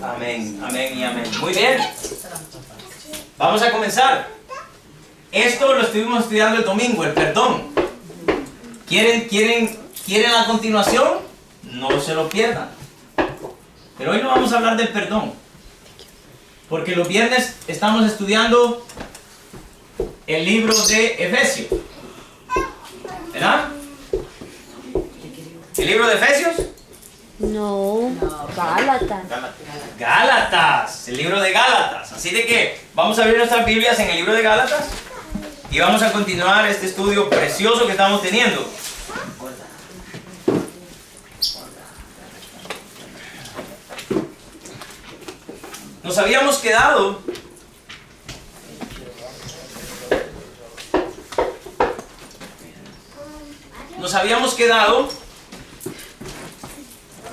Amén, amén y amén. Muy bien. Vamos a comenzar. Esto lo estuvimos estudiando el domingo, el perdón. ¿Quieren la continuación? No se lo pierdan. Pero hoy no vamos a hablar del perdón. Porque los viernes estamos estudiando el libro de Efesios. ¿Verdad? ¿El libro de Efesios? No, Gálatas. Gálatas, el libro de Gálatas. Así de que vamos a abrir nuestras Biblias en el libro de Gálatas y vamos a continuar este estudio precioso que estamos teniendo. Nos habíamos quedado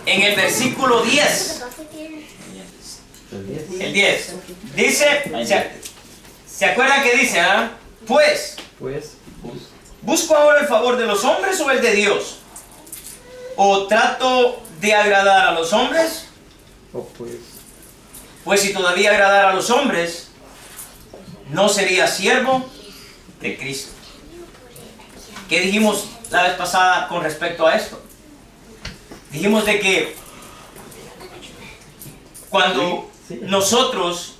en el versículo 10. El 10. Dice, ¿se acuerdan que dice? Pues, ¿busco ahora el favor de los hombres o el de Dios? ¿O trato de agradar a los hombres? Pues si todavía agradara a los hombres, no sería siervo de Cristo. ¿Qué dijimos la vez pasada con respecto a esto? Dijimos de que cuando nosotros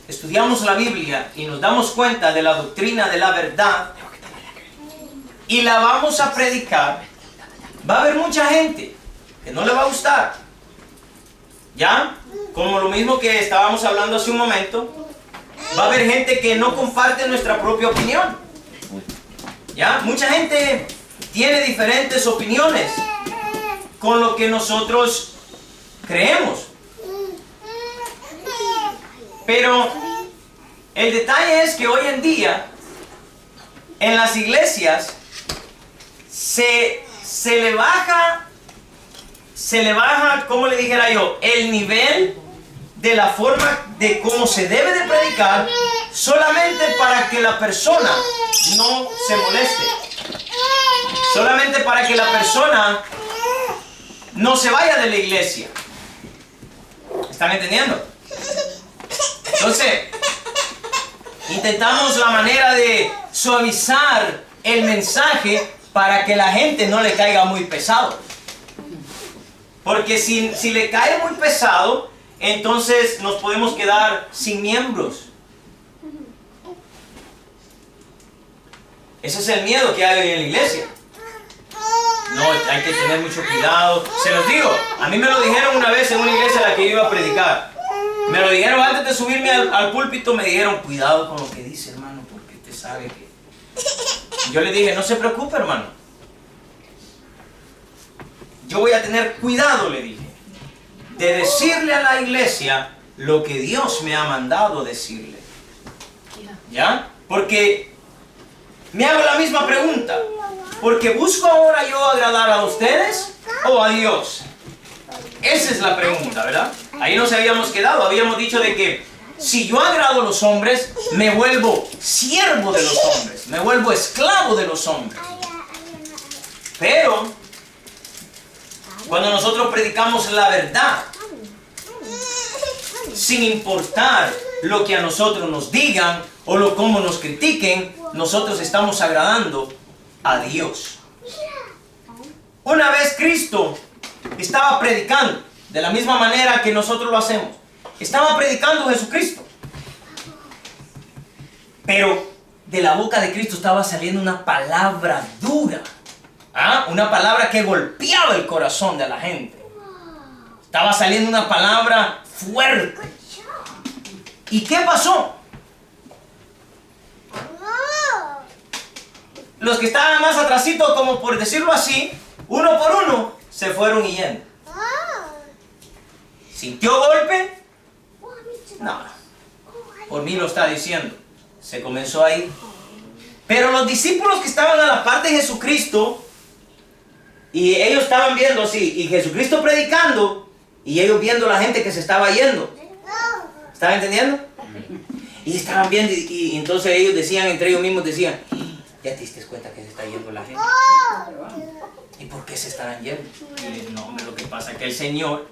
estudiamos la Biblia y nos damos cuenta de la doctrina de la verdad y la vamos a predicar, va a haber mucha gente que no le va a gustar. ¿Ya? Como lo mismo que estábamos hablando hace un momento, va a haber gente que no comparte nuestra propia opinión. ¿Ya? Mucha gente tiene diferentes opiniones con lo que nosotros creemos. Pero el detalle es que hoy en día en las iglesias se le baja, como le dijera yo, el nivel de la forma de cómo se debe de predicar, solamente para que la persona no se moleste, solamente para que la persona no se vaya de la iglesia. ¿Están entendiendo? Entonces, intentamos la manera de suavizar el mensaje para que la gente no le caiga muy pesado. Porque si le cae muy pesado, entonces nos podemos quedar sin miembros. Ese es el miedo que hay hoy en la iglesia. No, hay que tener mucho cuidado. Se los digo, a mí me lo dijeron una vez en una iglesia a la que yo iba a predicar. Me lo dijeron antes de subirme al púlpito, me dijeron, cuidado con lo que dice, hermano, porque usted sabe que... Yo le dije, no se preocupe, hermano. Yo voy a tener cuidado, le dije, de decirle a la iglesia lo que Dios me ha mandado decirle. ¿Ya? Porque me hago la misma pregunta. ¿Porque busco ahora yo agradar a ustedes o a Dios? Esa es la pregunta, ¿verdad? Ahí nos habíamos quedado. Habíamos dicho de que si yo agrado a los hombres, me vuelvo siervo de los hombres. Me vuelvo esclavo de los hombres. Pero cuando nosotros predicamos la verdad, sin importar lo que a nosotros nos digan o cómo nos critiquen, nosotros estamos agradando a Dios. Una vez Cristo estaba predicando de la misma manera que nosotros lo hacemos. Estaba predicando Jesucristo. Pero de la boca de Cristo estaba saliendo una palabra dura. Una palabra que golpeaba el corazón de la gente. Estaba saliendo una palabra fuerte. ¿Y qué pasó? Los que estaban más atrasito, como por decirlo así, uno por uno, se fueron yendo. ¿Sintió golpe? No. Por mí lo está diciendo. Se comenzó a ir. Pero los discípulos que estaban a la par de Jesucristo, y ellos estaban viendo así, y Jesucristo predicando, y ellos viendo la gente que se estaba yendo. ¿Estaban entendiendo? Y estaban viendo, y entonces ellos decían, entre ellos mismos decían, ¿ya te diste cuenta que se está yendo la gente? ¿Y por qué se estarán yendo? Y no, lo que pasa es que el Señor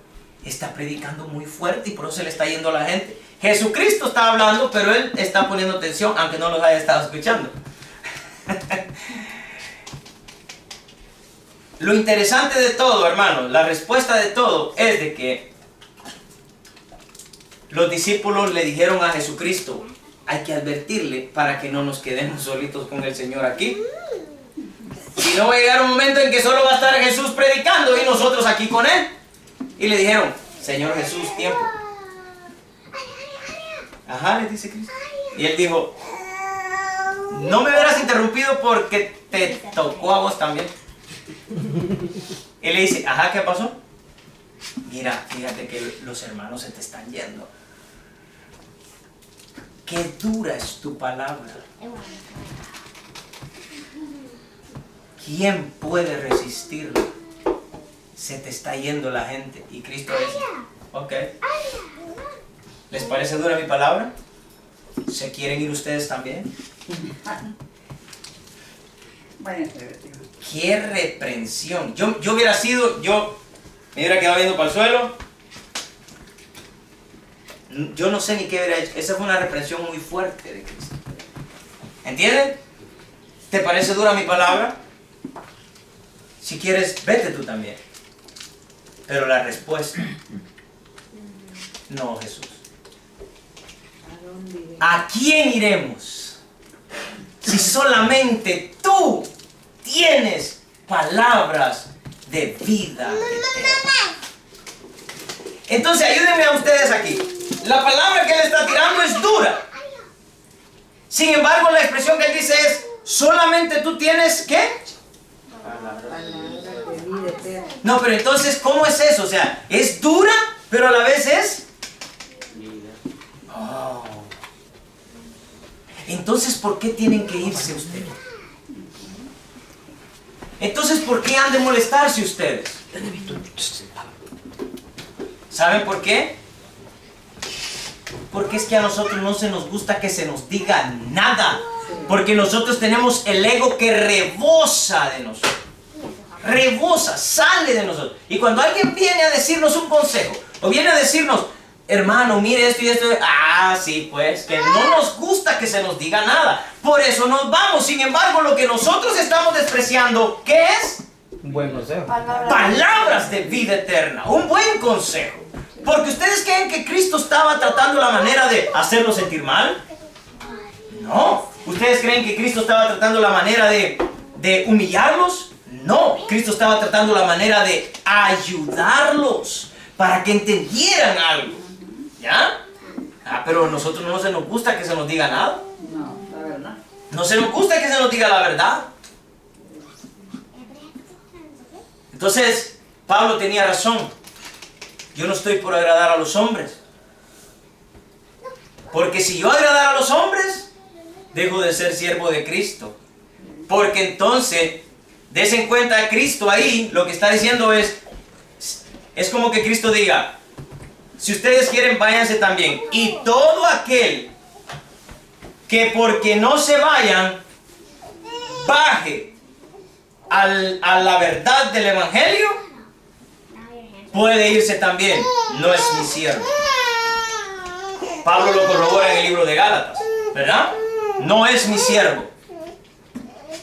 está predicando muy fuerte y por eso se le está yendo a la gente. Jesucristo está hablando, pero él está poniendo atención, aunque no los haya estado escuchando. Lo interesante de todo, hermanos, la respuesta de todo es de que los discípulos le dijeron a Jesucristo, hay que advertirle para que no nos quedemos solitos con el Señor aquí. Si no va a llegar un momento en que solo va a estar Jesús predicando y nosotros aquí con él. Y le dijeron, Señor Jesús, tiempo. Ajá, le dice Cristo. Y él dijo, no me hubieras interrumpido porque te tocó a vos también. Y le dice, ajá, ¿qué pasó? Mira, fíjate que los hermanos se te están yendo. Qué dura es tu palabra. ¿Quién puede resistirla? Se te está yendo la gente. Y Cristo dice, ok. ¿Les parece dura mi palabra? ¿Se quieren ir ustedes también? ¡Qué reprensión! Yo hubiera sido, yo me hubiera quedado viendo para el suelo. Yo no sé ni qué hubiera hecho. Esa fue una reprensión muy fuerte de Cristo. ¿Entienden? ¿Te parece dura mi palabra? Si quieres, vete tú también. Pero la respuesta, no, Jesús. ¿A quién iremos? Si solamente tú tienes palabras de vida eterna. Entonces ayúdenme a ustedes aquí. La palabra que él está tirando es dura. Sin embargo, la expresión que él dice es, solamente tú tienes, ¿qué? No, pero entonces, ¿cómo es eso? O sea, es dura, pero a la vez es... Oh. Entonces, ¿por qué tienen que irse ustedes? Entonces, ¿por qué han de molestarse ustedes? ¿Saben por qué? Porque es que a nosotros no se nos gusta que se nos diga nada. Porque nosotros tenemos el ego que rebosa de nosotros. Rebosa, sale de nosotros. Y cuando alguien viene a decirnos un consejo, o viene a decirnos, hermano, mire esto y esto, sí, pues, que no nos gusta que se nos diga nada. Por eso nos vamos. Sin embargo, lo que nosotros estamos despreciando, ¿qué es? Un buen consejo. Palabras de vida eterna, un buen consejo. Porque ustedes creen que Cristo estaba tratando la manera de hacerlos sentir mal. No. ¿Ustedes creen que Cristo estaba tratando la manera de humillarlos? No. Cristo estaba tratando la manera de ayudarlos para que entendieran algo. ¿Ya? Pero a nosotros no se nos gusta que se nos diga nada. No, la verdad. No se nos gusta que se nos diga la verdad. Entonces, Pablo tenía razón. Yo no estoy por agradar a los hombres. Porque si yo agradara a los hombres, dejo de ser siervo de Cristo. Porque entonces, desen en cuenta a Cristo ahí, lo que está diciendo es como que Cristo diga, si ustedes quieren, váyanse también. Y todo aquel que porque no se vayan, baje a la verdad del Evangelio, puede irse también. No es mi siervo. Pablo lo corrobora en el libro de Gálatas, ¿verdad? No es mi siervo.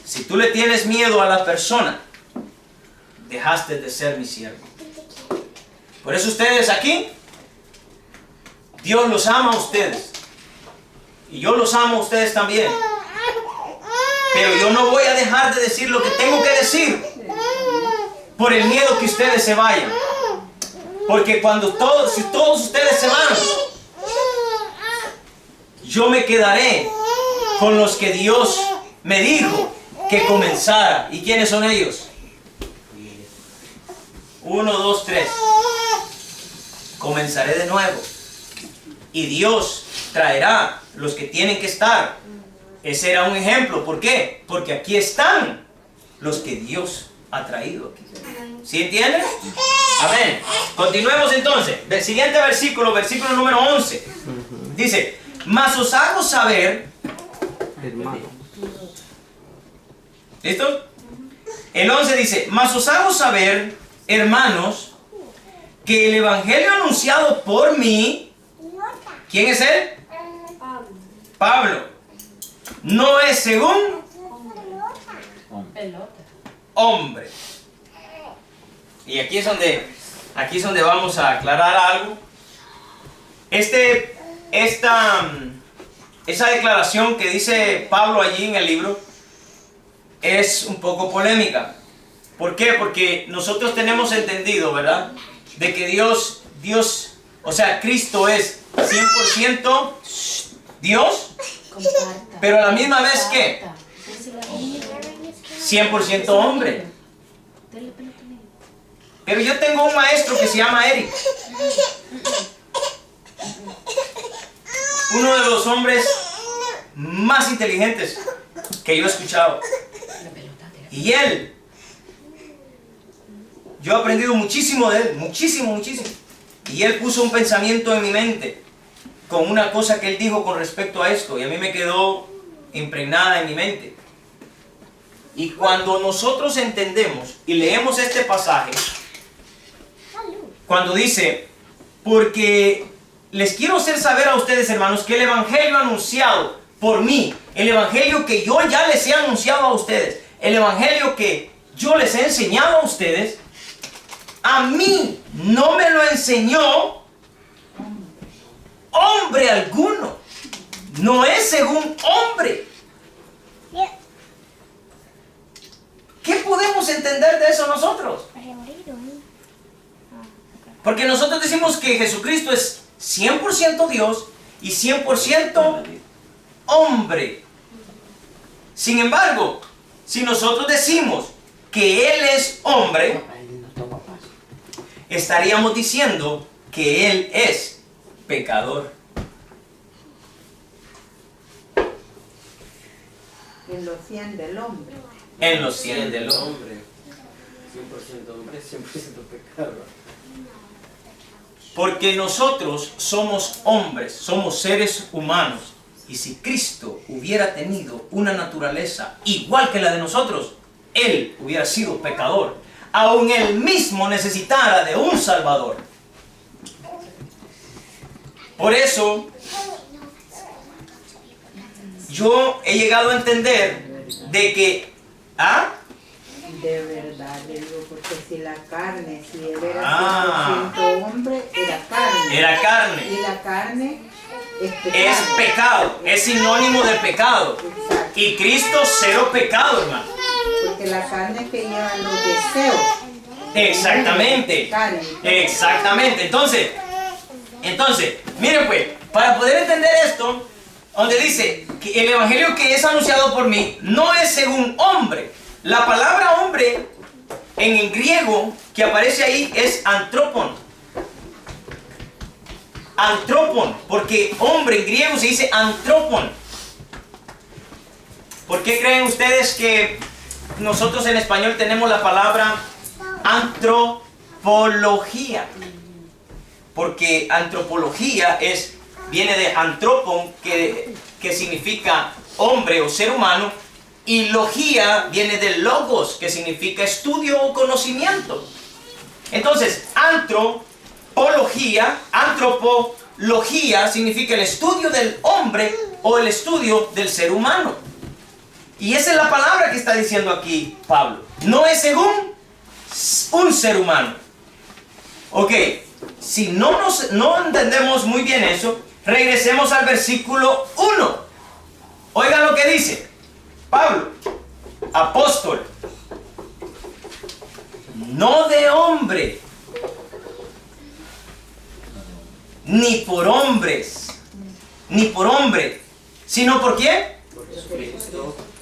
Si tú le tienes miedo a la persona, dejaste de ser mi siervo. Por eso ustedes aquí, Dios los ama a ustedes. Y yo los amo a ustedes también. Pero yo no voy a dejar de decir lo que tengo que decir por el miedo que ustedes se vayan. Porque si todos ustedes se van, yo me quedaré con los que Dios me dijo que comenzara. ¿Y quiénes son ellos? 1, 2, 3. Comenzaré de nuevo. Y Dios traerá los que tienen que estar. Ese era un ejemplo. ¿Por qué? Porque aquí están los que Dios ha traído aquí. ¿Sí entienden? Amén. Continuemos entonces. El siguiente versículo, versículo número 11. Dice, mas os hago saber, Hermano. ¿listo? El 11 dice, mas os hago saber, hermanos, que el evangelio anunciado por mí, ¿quién es él? Pablo. No es según hombre. Y aquí es donde vamos a aclarar algo. Esa declaración que dice Pablo allí en el libro es un poco polémica. ¿Por qué? Porque nosotros tenemos entendido, ¿verdad? De que Dios, o sea, Cristo es 100% Dios, pero a la misma vez que 100% hombre. Pero yo tengo un maestro que se llama Eric. Uno de los hombres más inteligentes que yo he escuchado. Y yo he aprendido muchísimo de él, muchísimo. Y él puso un pensamiento en mi mente con una cosa que él dijo con respecto a esto, y a mí me quedó impregnada en mi mente. Y cuando nosotros entendemos y leemos este pasaje, cuando dice, porque les quiero hacer saber a ustedes, hermanos, que el evangelio anunciado por mí, el evangelio que yo ya les he anunciado a ustedes, el evangelio que yo les he enseñado a ustedes, a mí no me lo enseñó hombre alguno. No es según hombre. ¿Qué podemos entender de eso nosotros? Porque nosotros decimos que Jesucristo es 100% Dios y 100% hombre. Sin embargo, si nosotros decimos que Él es hombre, estaríamos diciendo que Él es pecador. En los 100 del hombre. En los 100 del hombre. 100% hombre, 100% pecado. Porque nosotros somos hombres, somos seres humanos. Y si Cristo hubiera tenido una naturaleza igual que la de nosotros, Él hubiera sido pecador. Aún Él mismo necesitara de un Salvador. Por eso, yo he llegado a entender de que... De verdad, le digo, porque si la carne, si él era 100% hombre, era carne. Era carne. Y la carne es pecado. Es pecado, es sinónimo de pecado. Exacto. Y Cristo cero pecado, hermano. Porque la carne que lleva los deseos. Exactamente. Exactamente. Entonces, miren pues, para poder entender esto, donde dice que el evangelio que es anunciado por mí no es según hombre. La palabra hombre en el griego que aparece ahí es antropon. Antropon, porque hombre en griego se dice antropon. ¿Por qué creen ustedes que nosotros en español tenemos la palabra antropología? Porque antropología viene de antropon, que significa hombre o ser humano, y logía viene de logos, que significa estudio o conocimiento. Entonces, antropología significa el estudio del hombre o el estudio del ser humano. Y esa es la palabra que está diciendo aquí Pablo. No es según un ser humano. Ok, si no entendemos muy bien eso, regresemos al versículo 1. Oigan lo que dice Pablo, apóstol, no de hombre, ni por hombres, ni por hombre, sino por quién.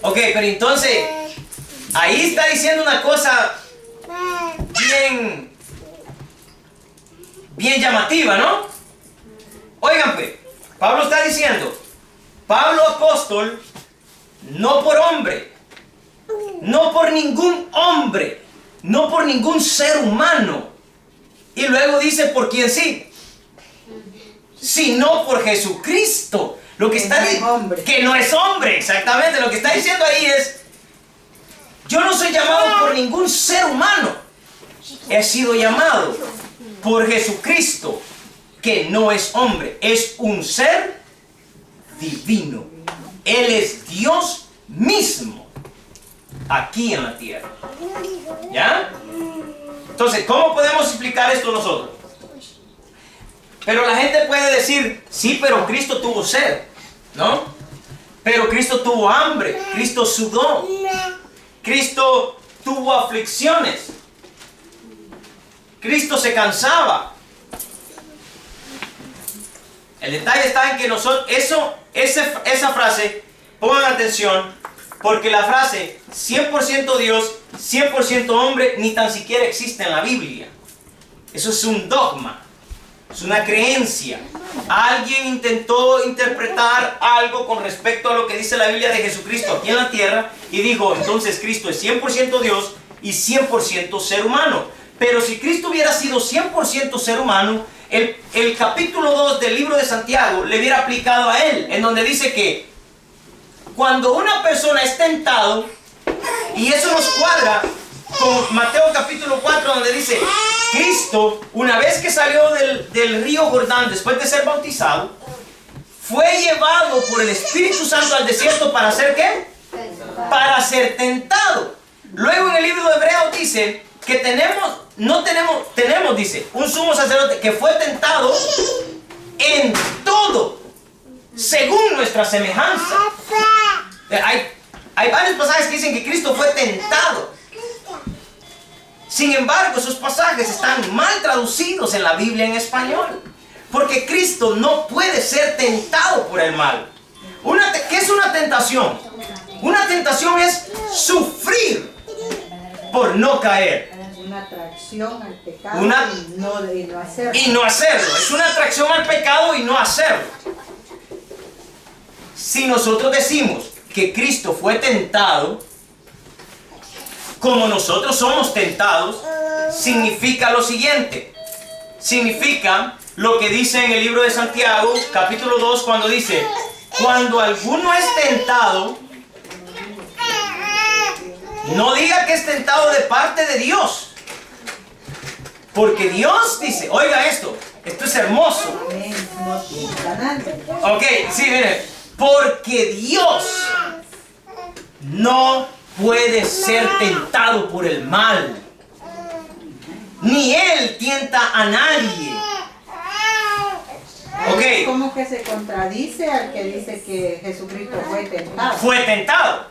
Ok, pero entonces, ahí está diciendo una cosa bien llamativa, ¿no? Oigan pues, Pablo está diciendo, Pablo apóstol, no por hombre, no por ningún hombre, no por ningún ser humano. Y luego dice por quién sí, sino por Jesucristo. Lo que está diciendo que no es hombre, exactamente. Lo que está diciendo ahí es, yo no soy llamado por ningún ser humano. He sido llamado por Jesucristo, que no es hombre, es un ser divino. Él es Dios mismo aquí en la tierra. ¿Ya? Entonces, ¿cómo podemos explicar esto nosotros? Pero la gente puede decir, sí, pero Cristo tuvo sed, ¿no? Pero Cristo tuvo hambre, Cristo sudó, Cristo tuvo aflicciones, Cristo se cansaba. El detalle está en que nosotros, esa frase, pongan atención, porque la frase 100% Dios, 100% hombre, ni tan siquiera existe en la Biblia. Eso es un dogma, es una creencia. Alguien intentó interpretar algo con respecto a lo que dice la Biblia de Jesucristo aquí en la tierra y dijo, entonces Cristo es 100% Dios y 100% ser humano. Pero si Cristo hubiera sido 100% ser humano, el capítulo 2 del libro de Santiago le hubiera aplicado a él, en donde dice que cuando una persona es tentado, y eso nos cuadra con Mateo capítulo 4, donde dice, Cristo, una vez que salió del río Jordán, después de ser bautizado, fue llevado por el Espíritu Santo al desierto para hacer ¿qué? Para ser tentado. Luego en el libro de Hebreos dice que tenemos, dice, un sumo sacerdote que fue tentado en todo, según nuestra semejanza. Hay varios pasajes que dicen que Cristo fue tentado. Sin embargo, esos pasajes están mal traducidos en la Biblia en español. Porque Cristo no puede ser tentado por el mal. ¿Qué es una tentación? Una tentación es sufrir por no caer. Una atracción al pecado y no hacerlo. Es una atracción al pecado y no hacerlo. Si nosotros decimos que Cristo fue tentado, como nosotros somos tentados, significa lo siguiente. Significa lo que dice en el libro de Santiago, capítulo 2, cuando dice, cuando alguno es tentado, no diga que es tentado de parte de Dios. Porque Dios dice, oiga esto es hermoso. Ok, sí, miren. Porque Dios no puede ser tentado por el mal. Ni Él tienta a nadie. Okay. ¿Cómo que se contradice al que dice que Jesucristo fue tentado? Fue tentado.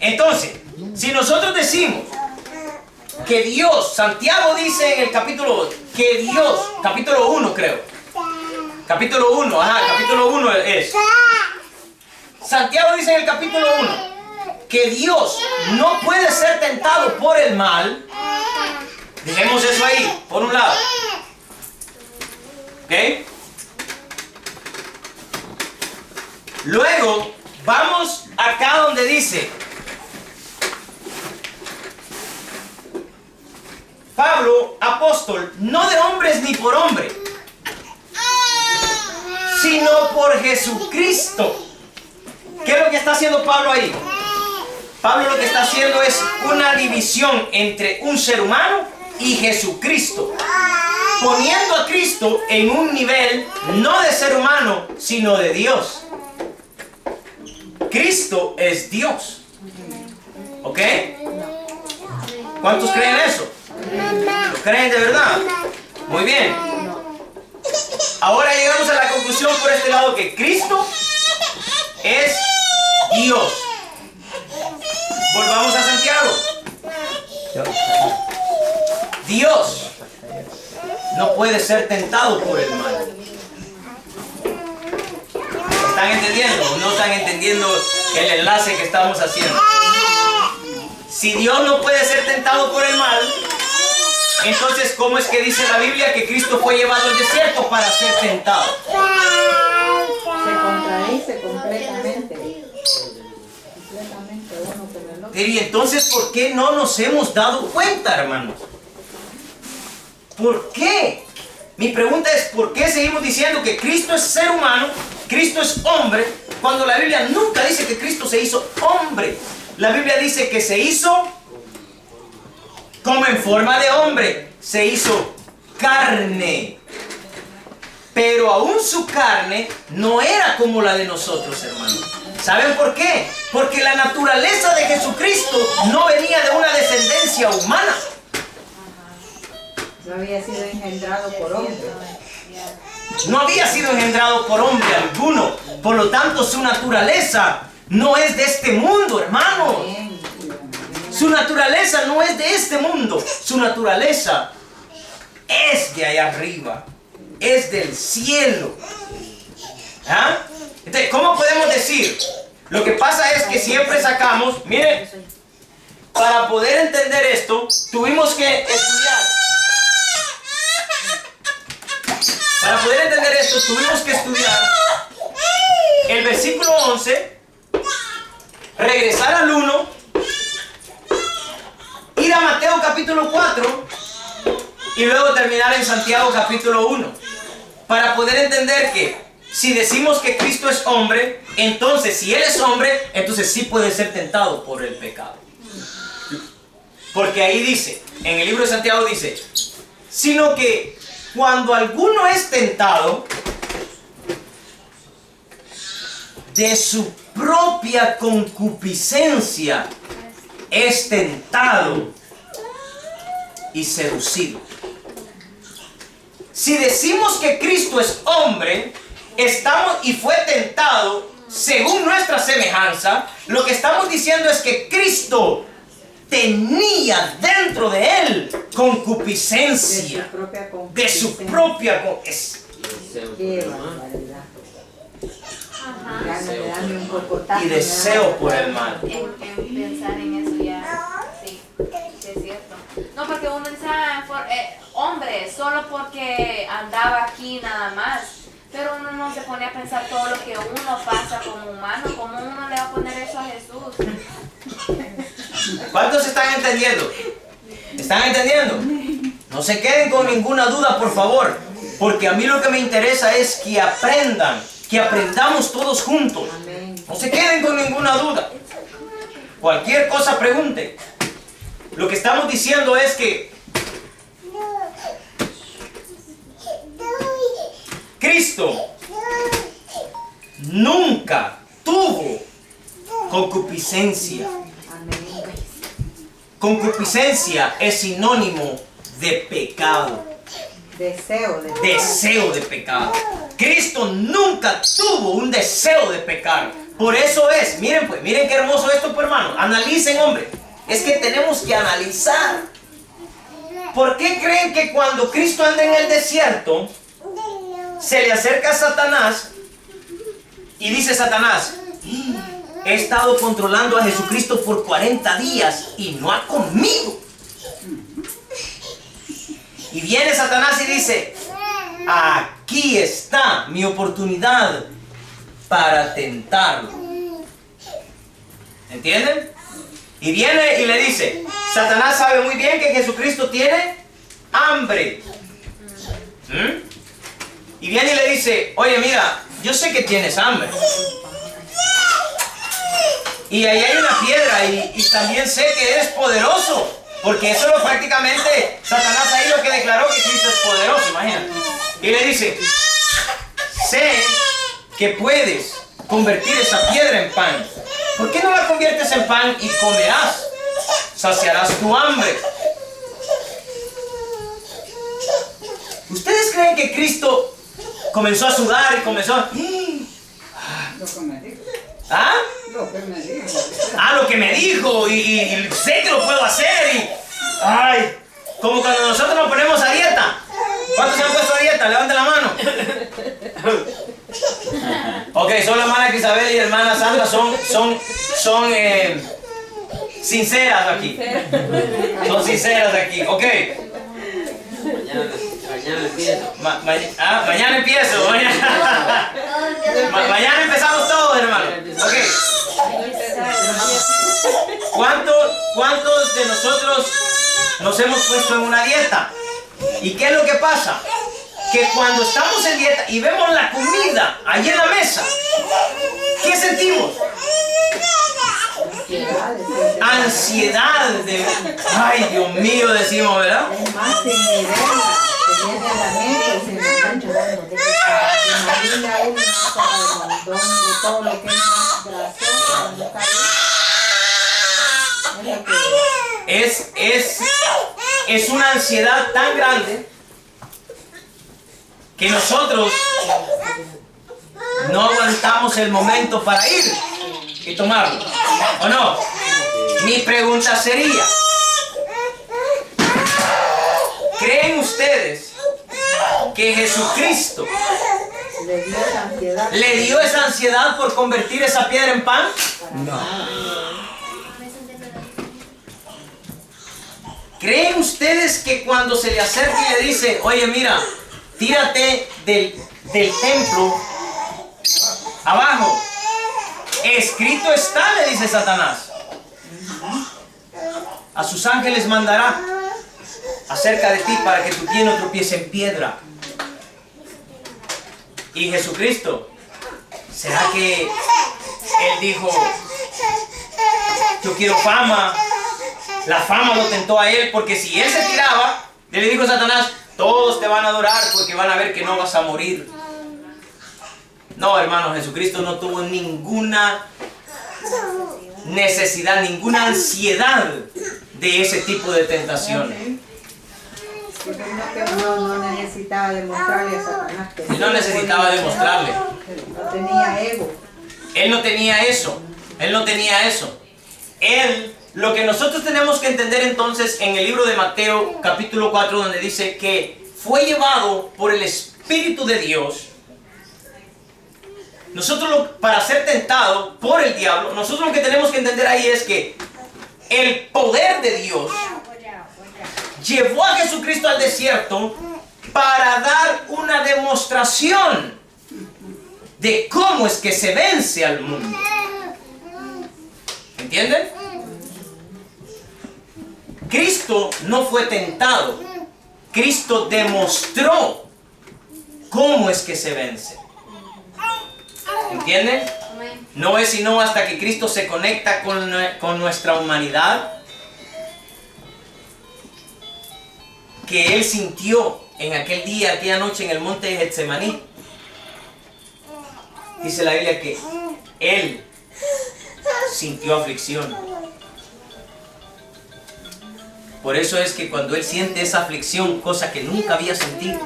Entonces, si nosotros decimos que Dios, Santiago dice en el capítulo, que Dios, capítulo 1 creo. Capítulo 1, capítulo 1 es. Santiago dice en el capítulo 1 que Dios no puede ser tentado por el mal. Dejemos eso ahí, por un lado. ¿Ok? Luego, vamos acá donde dice, Pablo, apóstol, no de hombres ni por hombre, sino por Jesucristo. ¿Qué es lo que está haciendo Pablo ahí? Pablo lo que está haciendo es una división entre un ser humano y Jesucristo, poniendo a Cristo en un nivel no de ser humano, sino de Dios. Cristo es Dios. ¿Ok? ¿Cuántos creen eso? ¿Lo creen de verdad? Muy bien. Ahora llegamos a la conclusión por este lado que Cristo es Dios. Volvamos a Santiago. Dios no puede ser tentado por el mal. ¿Están entendiendo o no están entendiendo el enlace que estamos haciendo? Si Dios no puede ser tentado por el mal, entonces ¿cómo es que dice la Biblia que Cristo fue llevado al desierto para ser tentado? Se contradice completamente. Uno con el otro. Y entonces, ¿por qué no nos hemos dado cuenta, hermanos? ¿Por qué? Mi pregunta es, ¿por qué seguimos diciendo que Cristo es ser humano, Cristo es hombre, cuando la Biblia nunca dice que Cristo se hizo hombre? La Biblia dice que se hizo como en forma de hombre, se hizo carne. Pero aún su carne no era como la de nosotros, hermanos. ¿Saben por qué? Porque la naturaleza de Jesucristo no venía de una descendencia humana. No había sido engendrado por hombre. No había sido engendrado por hombre alguno. Por lo tanto, su naturaleza no es de este mundo, hermanos. Su naturaleza no es de este mundo. Su naturaleza es de allá arriba. Es del cielo. ¿Ah? Entonces, ¿cómo podemos decir? Lo que pasa es que siempre sacamos, miren, para poder entender esto, tuvimos que estudiar. Para poder entender esto, tuvimos que estudiar el versículo 11, regresar al 1, ir a Mateo capítulo 4 y luego terminar en Santiago capítulo 1. Para poder entender que si decimos que Cristo es hombre, entonces si Él es hombre, entonces sí puede ser tentado por el pecado. Porque ahí dice, en el libro de Santiago dice, sino que cuando alguno es tentado, de su propia concupiscencia es tentado y seducido. Si decimos que Cristo es hombre, estamos y fue tentado según nuestra semejanza, lo que estamos diciendo es que Cristo tenía dentro de él concupiscencia. De su propia Qué barbaridad. y deseo por el mal. En pensar en eso ya, sí, es cierto. No, porque uno dice, hombre, solo porque andaba aquí nada más. Pero uno no se pone a pensar todo lo que uno pasa como humano. ¿Cómo uno le va a poner eso a Jesús? ¿Cuántos están entendiendo? ¿Están entendiendo? No se queden con ninguna duda, por favor. Porque a mí lo que me interesa es que aprendan, que aprendamos todos juntos. No se queden con ninguna duda. Cualquier cosa pregunten. Lo que estamos diciendo es que Cristo nunca tuvo concupiscencia. Concupiscencia es sinónimo de pecado. Deseo de pecado. Cristo nunca tuvo un deseo de pecar. Por eso es, miren pues, miren qué hermoso esto, pues, hermano. Analicen, hombre. Es que tenemos que analizar. ¿Por qué creen que cuando Cristo anda en el desierto, se le acerca a Satanás y dice Satanás, he estado controlando a Jesucristo por 40 días y no ha comido? Y viene Satanás y dice, aquí está mi oportunidad para tentarlo. ¿Entienden? Y viene y le dice, Satanás sabe muy bien que Jesucristo tiene hambre. Y viene y le dice, oye, mira, yo sé que tienes hambre. Y ahí hay una piedra y también sé que eres poderoso. Porque eso es prácticamente Satanás ahí lo que declaró que Cristo es poderoso, imagínate. Y le dice, sé que puedes convertir esa piedra en pan. ¿Por qué no la conviertes en pan y comerás? Saciarás tu hambre. ¿Ustedes creen que Cristo comenzó a sudar y comenzó a... ¿Ah? Lo que me dijo y sé que lo puedo hacer y... Ay, como cuando nosotros nos ponemos a dieta. ¿Cuántos se han puesto a dieta? Levanten la mano. Ok, son la hermana Isabel y la hermana Sandra son sinceras aquí. Son sinceras aquí, ok. Mañana empiezo. Mañana empiezo. Mañana empezamos todos, hermano. Ok. ¿Cuántos de nosotros nos hemos puesto en una dieta? ¿Y qué es lo que pasa? Que cuando estamos en dieta y vemos la comida allí en la mesa, ¿qué sentimos? Ansiedad de... Ay, Dios mío, decimos, ¿verdad? viene a la mente y se me están llorando. Imagina una sopa de mondongo, todo lo que es más grasoso, cuando cae. Es una ansiedad tan grande que nosotros no aguantamos el momento para ir y tomarlo, ¿o no? Mi pregunta sería, ¿creen ustedes que Jesucristo le dio esa ansiedad por convertir esa piedra en pan? No. ¿Creen ustedes que cuando se le acerca y le dice, oye, mira, tírate del templo abajo? Escrito está, le dice Satanás. A sus ángeles mandará acerca de ti para que tu pie no tropiece en piedra. Y Jesucristo, ¿será que Él dijo, yo quiero fama? La fama lo tentó a Él, porque si Él se tiraba, le dijo a Satanás, todos te van a adorar porque van a ver que no vas a morir. No, hermano, Jesucristo no tuvo ninguna necesidad, ninguna ansiedad de ese tipo de tentación. Porque no necesitaba demostrarle a Satanás que Él no necesitaba demostrarle. no tenía ego. Él no tenía eso. Él no tenía eso. Él, lo que nosotros tenemos que entender entonces en el libro de Mateo capítulo 4, donde dice que fue llevado por el Espíritu de Dios. Nosotros para ser tentado por el diablo, nosotros lo que tenemos que entender ahí es que el poder de Dios llevó a Jesucristo al desierto para dar una demostración de cómo es que se vence al mundo. ¿Entienden? Cristo no fue tentado. Cristo demostró cómo es que se vence. ¿Entienden? No es sino hasta que Cristo se conecta con nuestra humanidad que Él sintió en aquel día, aquella noche en el monte de Getsemaní. Dice la Biblia que Él sintió aflicción. Por eso es que cuando Él siente esa aflicción, cosa que nunca había sentido,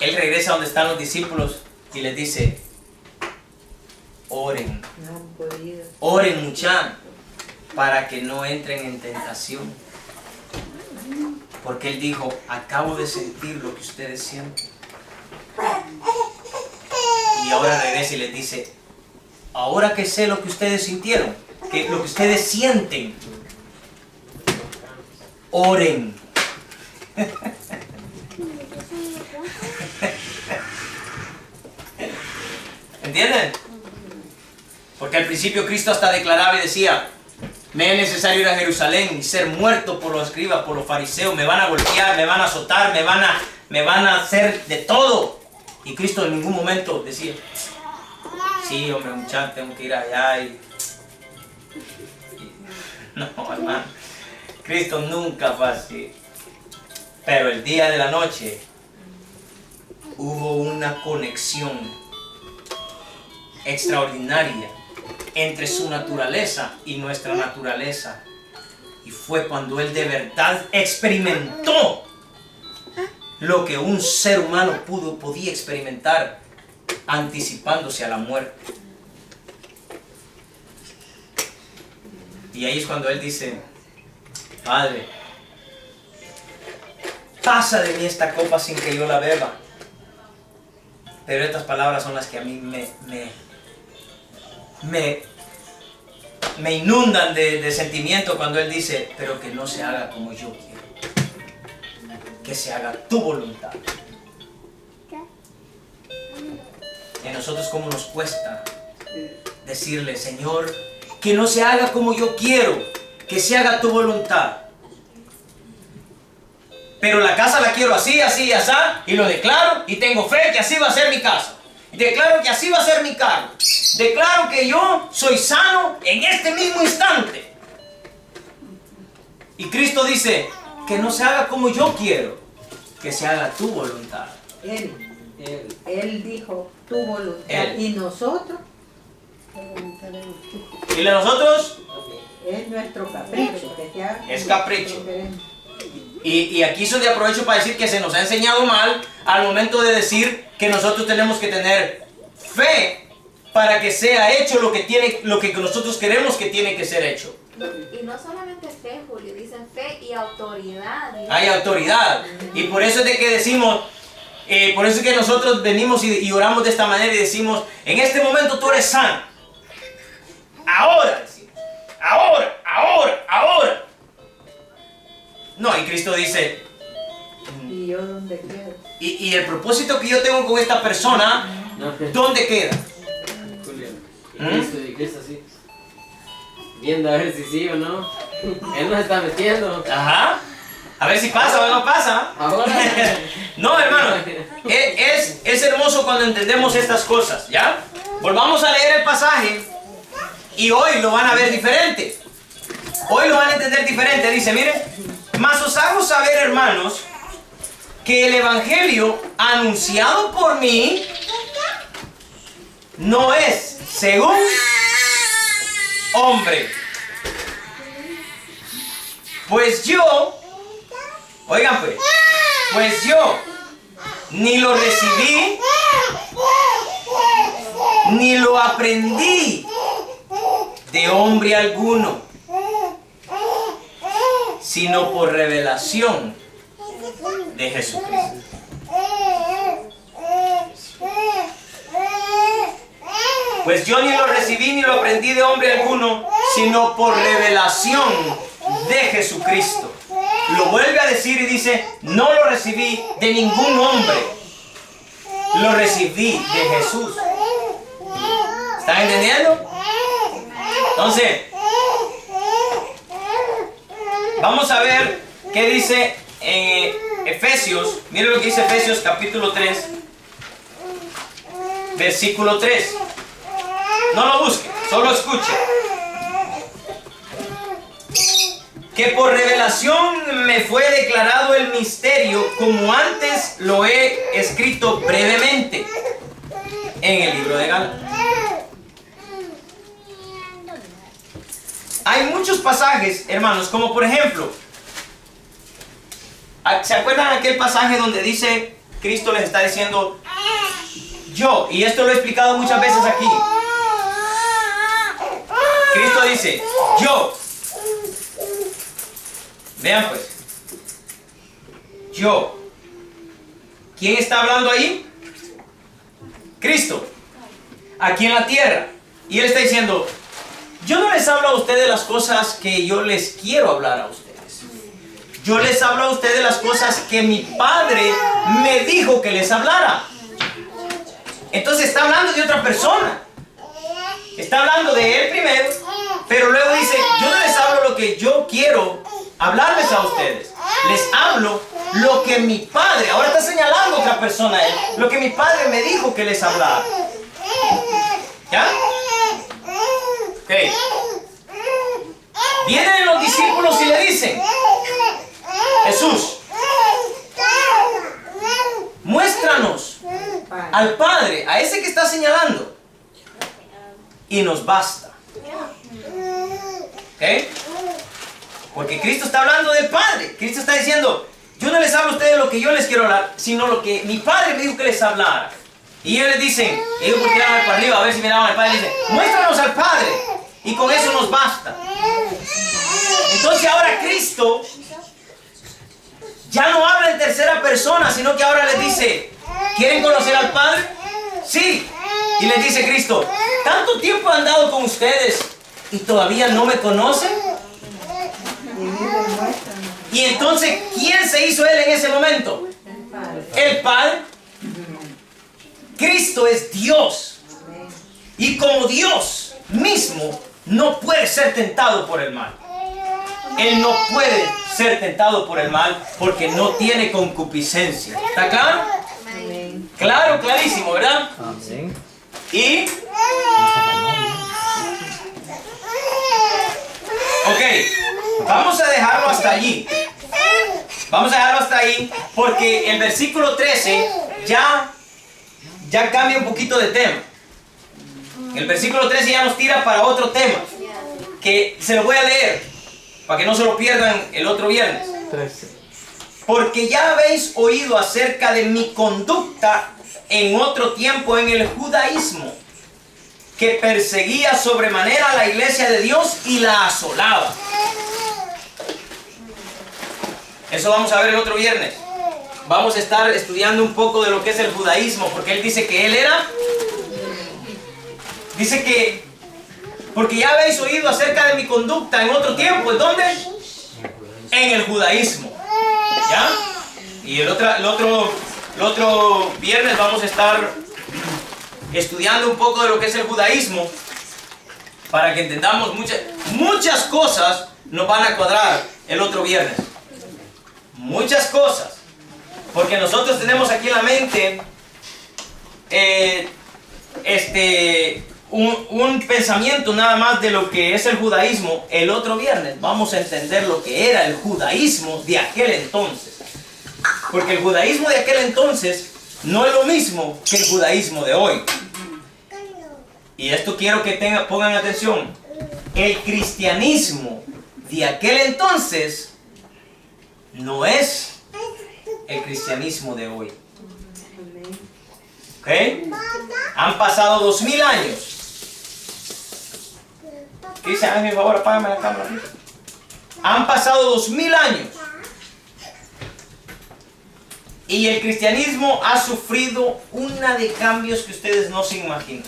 Él regresa donde están los discípulos y les dice, oren, oren mucha, para que no entren en tentación. Porque Él dijo, acabo de sentir lo que ustedes sienten. Y ahora regresa y les dice, ahora que sé lo que ustedes sintieron, que lo que ustedes sienten, oren. ¿Entienden? Porque al principio Cristo hasta declaraba y decía, me es necesario ir a Jerusalén y ser muerto por los escribas, por los fariseos, me van a golpear, me van a azotar, me van a hacer de todo. Y Cristo en ningún momento decía, sí, hombre, muchacho, tengo que ir allá No, hermano, Cristo nunca fue así. Pero el día de la noche hubo una conexión extraordinaria entre su naturaleza y nuestra naturaleza. Y fue cuando Él de verdad experimentó lo que un ser humano podía experimentar anticipándose a la muerte. Y ahí es cuando Él dice, Padre, pasa de mí esta copa sin que yo la beba. Pero estas palabras son las que a mí me inundan de sentimiento cuando Él dice, pero que no se haga como yo quiero, que se haga tu voluntad. Y a nosotros cómo nos cuesta decirle, Señor, que no se haga como yo quiero, que se haga tu voluntad. Pero la casa la quiero así, así, así, y lo declaro y tengo fe que así va a ser mi casa. Declaro que así va a ser mi carro. Declaro que yo soy sano en este mismo instante. Y Cristo dice, que no se haga como yo quiero, que se haga tu voluntad. Él dijo tu voluntad. Él. Y nosotros, ¿Y de nosotros? es nuestro capricho. Que se haga Es como capricho. nosotros queremos. Y aquí soy de aprovecho para decir que se nos ha enseñado mal al momento de decir que nosotros tenemos que tener fe para que sea hecho lo que nosotros queremos que tiene que ser hecho. Y no solamente fe, Julio, dicen fe y autoridad. Hay autoridad. Y por eso es de que decimos, por eso es que nosotros venimos y oramos de esta manera y decimos, en este momento tú eres sano. Ahora, decimos, ahora. No, y Cristo dice, Y yo donde quiero. y el propósito que yo tengo con esta persona, ¿dónde queda? Julio, ¿Mm? y Cristo así, viendo a ver si sí o no. Él nos está metiendo. Ajá. A ver si pasa o no pasa. Ahora. No, hermano. Es hermoso cuando entendemos estas cosas, ¿ya? Volvamos a leer el pasaje y hoy lo van a ver diferente. Hoy lo van a entender diferente. Dice, miren, mas os hago saber, hermanos, que el evangelio anunciado por mí no es según hombre. Pues yo, oigan pues yo ni lo recibí, ni lo aprendí de hombre alguno, sino por revelación de Jesucristo. Pues yo ni lo recibí ni lo aprendí de hombre alguno, sino por revelación de Jesucristo. Lo vuelve a decir y dice, no lo recibí de ningún hombre, lo recibí de Jesús. ¿Están entendiendo? Entonces, vamos a ver qué dice en Efesios. Miren lo que dice Efesios capítulo 3, versículo 3. No lo busque, solo escuche. Que por revelación me fue declarado el misterio, como antes lo he escrito brevemente en el libro de Gálatas. Hay muchos pasajes, hermanos, como por ejemplo, ¿se acuerdan aquel pasaje donde dice, Cristo les está diciendo, yo, y esto lo he explicado muchas veces aquí, Cristo dice, yo, vean pues, yo, ¿quién está hablando ahí? Cristo, aquí en la tierra, y Él está diciendo, yo no les hablo a ustedes las cosas que yo les quiero hablar a ustedes. Yo les hablo a ustedes las cosas que mi Padre me dijo que les hablara. Entonces está hablando de otra persona. Está hablando de Él primero, pero luego dice, yo no les hablo lo que yo quiero hablarles a ustedes. Les hablo lo que mi Padre, ahora está señalando a otra persona, lo que mi Padre me dijo que les hablara. ¿Ya? Ok. Vienen los discípulos y le dicen, Jesús, muéstranos al Padre, a ese que está señalando, y nos basta. ¿Ok? Porque Cristo está hablando del Padre. Cristo está diciendo, yo no les hablo a ustedes lo que yo les quiero hablar, sino lo que mi Padre me dijo que les hablara. Y ellos les dicen, ellos volteaban para arriba a ver si miraban al Padre y dicen, muéstranos al Padre, y con eso nos basta. Entonces ahora Cristo ya no habla en tercera persona, sino que ahora les dice, ¿quieren conocer al Padre? Sí. Y les dice Cristo, ¿tanto tiempo he andado con ustedes y todavía no me conocen? Y entonces, ¿quién se hizo Él en ese momento? El Padre. Cristo es Dios. Y como Dios mismo, no puede ser tentado por el mal. Él no puede ser tentado por el mal porque no tiene concupiscencia. ¿Está claro? Amén. Claro, clarísimo, ¿verdad? Amén. Y... ok. Vamos a dejarlo hasta allí. Vamos a dejarlo hasta ahí porque el versículo 13 ya cambia un poquito de tema. El versículo 13 ya nos tira para otro tema, que se lo voy a leer para que no se lo pierdan el otro viernes. 13. Porque ya habéis oído acerca de mi conducta en otro tiempo en el judaísmo, que perseguía sobremanera a la iglesia de Dios y la asolaba. Eso vamos a ver el otro viernes. Vamos a estar estudiando un poco de lo que es el judaísmo, porque él dice que él era... Dice que, porque ya habéis oído acerca de mi conducta en otro tiempo. ¿En dónde? En el judaísmo. ¿Ya? Y el otro viernes vamos a estar estudiando un poco de lo que es el judaísmo, para que entendamos muchas cosas nos van a cuadrar el otro viernes. Muchas cosas. Porque nosotros tenemos aquí en la mente un pensamiento nada más de lo que es el judaísmo. El otro viernes vamos a entender lo que era el judaísmo de aquel entonces. Porque el judaísmo de aquel entonces no es lo mismo que el judaísmo de hoy. Y esto quiero que pongan atención. El cristianismo de aquel entonces no es el cristianismo de hoy. ¿Ok? Han pasado 2000 años. Cristian, hazme el favor, apágame la cámara. Han pasado 2000 años. Y el cristianismo ha sufrido una de cambios que ustedes no se imaginan.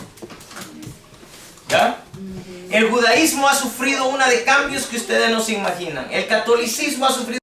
¿Ya? El judaísmo ha sufrido una de cambios que ustedes no se imaginan. El catolicismo ha sufrido